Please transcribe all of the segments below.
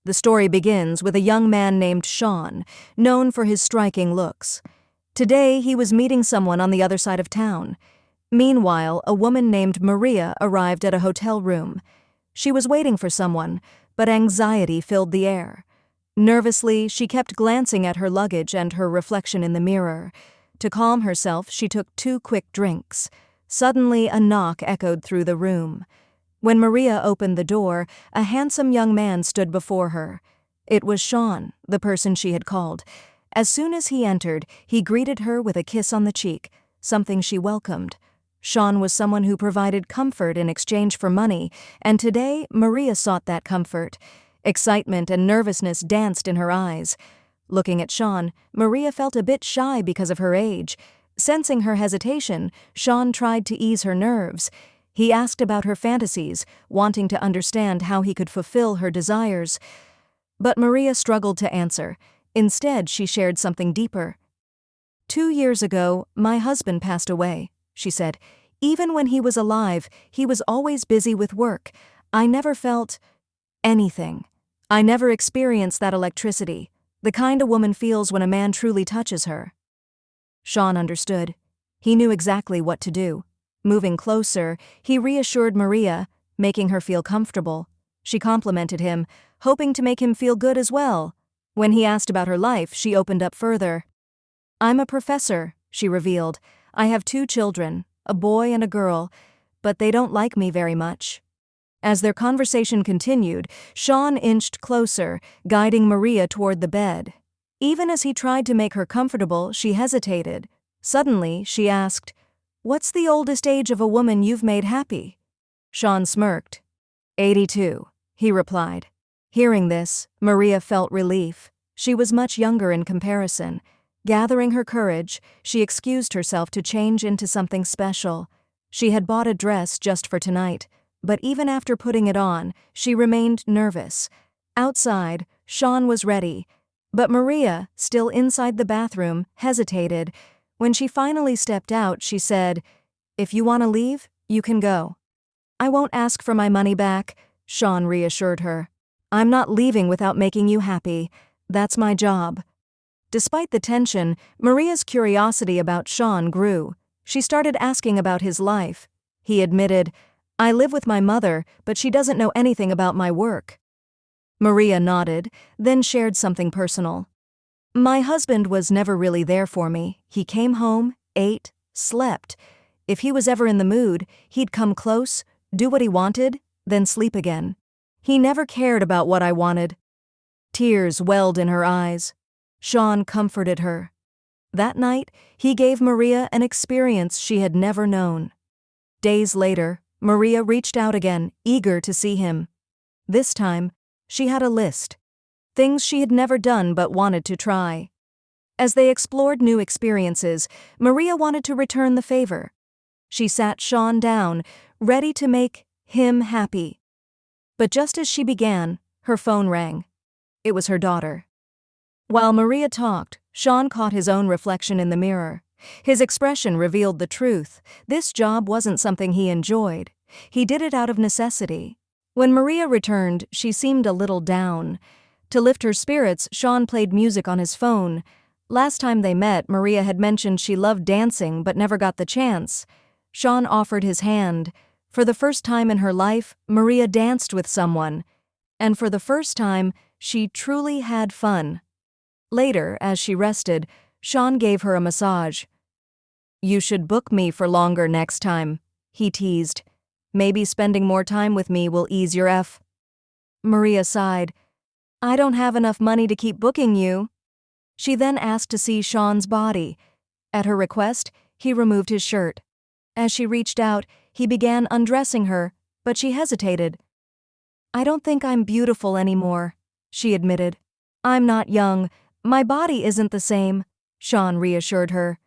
The story begins with a young man named Shawn, known for his striking looks. Today, he was meeting someone on the other side of town. Meanwhile, a woman named Maria arrived at a hotel room. She was waiting for someone, but anxiety filled the air. Nervously, she kept glancing at her luggage and her reflection in the mirror. To calm herself, she took 2 quick drinks. Suddenly, a knock echoed through the room. When Maria opened the door, a handsome young man stood before her. It was Shawn, the person she had called. As soon as he entered, he greeted her with a kiss on the cheek, something she welcomed. Shawn was someone who provided comfort in exchange for money, and today Maria sought that comfort. Excitement and nervousness danced in her eyes. Looking at Shawn, Maria felt a bit shy because of her age. Sensing her hesitation, Shawn tried to ease her nerves. He asked about her fantasies, wanting to understand how he could fulfill her desires. But Maria struggled to answer. Instead, she shared something deeper. 2 years ago, my husband passed away, she said. Even when he was alive, he was always busy with work. I never felt anything. I never experienced that electricity, the kind a woman feels when a man truly touches her. Shawn understood. He knew exactly what to do. Moving closer, he reassured Maria, making her feel comfortable. She complimented him, hoping to make him feel good as well. When he asked about her life, she opened up further. I'm a professor, she revealed. I have 2 children, a boy and a girl, but they don't like me very much. As their conversation continued, Shawn inched closer, guiding Maria toward the bed. Even as he tried to make her comfortable, she hesitated. Suddenly, she asked, "What's the oldest age of a woman you've made happy?" Shawn smirked. 82, he replied. Hearing this, Maria felt relief. She was much younger in comparison. Gathering her courage, she excused herself to change into something special. She had bought a dress just for tonight, but even after putting it on, she remained nervous. Outside, Shawn was ready, but Maria, still inside the bathroom, hesitated. When she finally stepped out, she said, "If you want to leave, you can go." "I won't ask for my money back," Shawn reassured her. "I'm not leaving without making you happy. That's my job." Despite the tension, Maria's curiosity about Shawn grew. She started asking about his life. He admitted, "I live with my mother, but she doesn't know anything about my work." Maria nodded, then shared something personal. "My husband was never really there for me. He came home, ate, slept. If he was ever in the mood, he'd come close, do what he wanted, then sleep again. He never cared about what I wanted." Tears welled in her eyes. Shawn comforted her. That night, he gave Maria an experience she had never known. Days later, Maria reached out again, eager to see him. This time, she had a list. Things she had never done but wanted to try. As they explored new experiences, Maria wanted to return the favor. She sat Shawn down, ready to make him happy. But just as she began, her phone rang. It was her daughter. While Maria talked, Shawn caught his own reflection in the mirror. His expression revealed the truth. This job wasn't something he enjoyed. He did it out of necessity. When Maria returned, she seemed a little down. To lift her spirits, Shawn played music on his phone. Last time they met, Maria had mentioned she loved dancing but never got the chance. Shawn offered his hand. For the first time in her life, Maria danced with someone. And for the first time, she truly had fun. Later, as she rested, Shawn gave her a massage. "You should book me for longer next time," he teased. "Maybe spending more time with me will ease your F." Maria sighed. "I don't have enough money to keep booking you." She then asked to see Shawn's body. At her request, he removed his shirt. As she reached out, he began undressing her, but she hesitated. "I don't think I'm beautiful anymore," she admitted. "I'm not young. My body isn't the same," Shawn reassured her.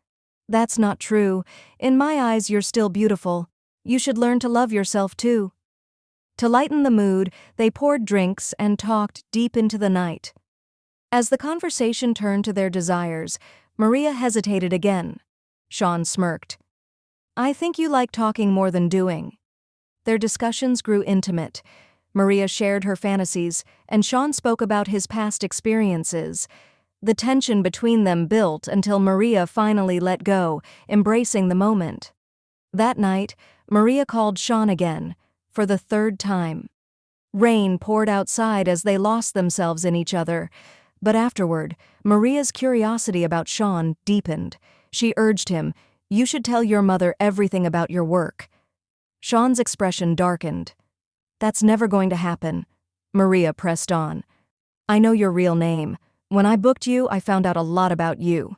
"That's not true. In my eyes, you're still beautiful. You should learn to love yourself too." To lighten the mood, they poured drinks and talked deep into the night. As the conversation turned to their desires, Maria hesitated again. Shawn smirked. "I think you like talking more than doing." Their discussions grew intimate. Maria shared her fantasies, and Shawn spoke about his past experiences. The tension between them built until Maria finally let go, embracing the moment. That night, Maria called Shawn again, for the third time. Rain poured outside as they lost themselves in each other. But afterward, Maria's curiosity about Shawn deepened. She urged him, "You should tell your mother everything about your work." Shawn's expression darkened. "That's never going to happen." Maria pressed on. "I know your real name. When I booked you, I found out a lot about you."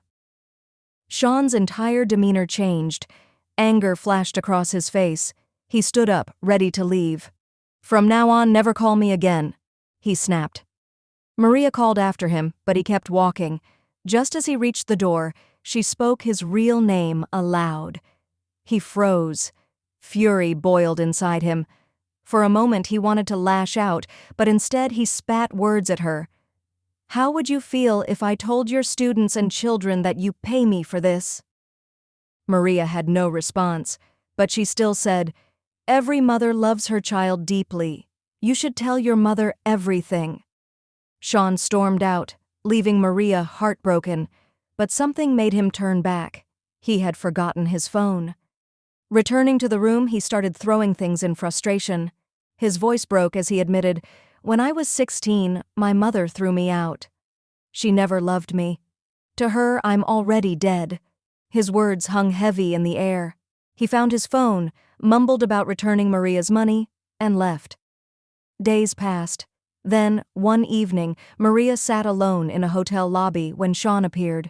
Shawn's entire demeanor changed. Anger flashed across his face. He stood up, ready to leave. "From now on, never call me again," he snapped. Maria called after him, but he kept walking. Just as he reached the door, she spoke his real name aloud. He froze. Fury boiled inside him. For a moment he wanted to lash out, but instead he spat words at her. "How would you feel if I told your students and children that you pay me for this?" Maria had no response, but she still said, "Every mother loves her child deeply. You should tell your mother everything." Shawn stormed out, leaving Maria heartbroken, but something made him turn back. He had forgotten his phone. Returning to the room, he started throwing things in frustration. His voice broke as he admitted, "When I was 16, my mother threw me out. She never loved me. To her, I'm already dead." His words hung heavy in the air. He found his phone, mumbled about returning Maria's money, and left. Days passed. Then, one evening, Maria sat alone in a hotel lobby when Shawn appeared.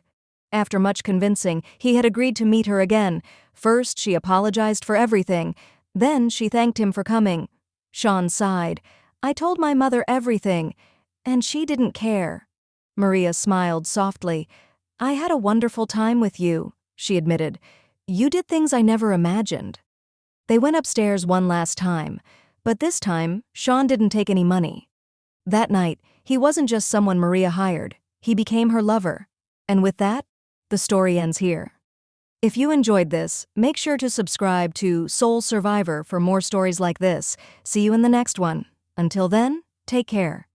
After much convincing, he had agreed to meet her again. First, she apologized for everything. Then, she thanked him for coming. Shawn sighed. "I told my mother everything, and she didn't care." Maria smiled softly. "I had a wonderful time with you," she admitted. "You did things I never imagined." They went upstairs one last time, but this time, Shawn didn't take any money. That night, he wasn't just someone Maria hired. He became her lover. And with that, the story ends here. If you enjoyed this, make sure to subscribe to Soul Survivor for more stories like this. See you in the next one. Until then, take care.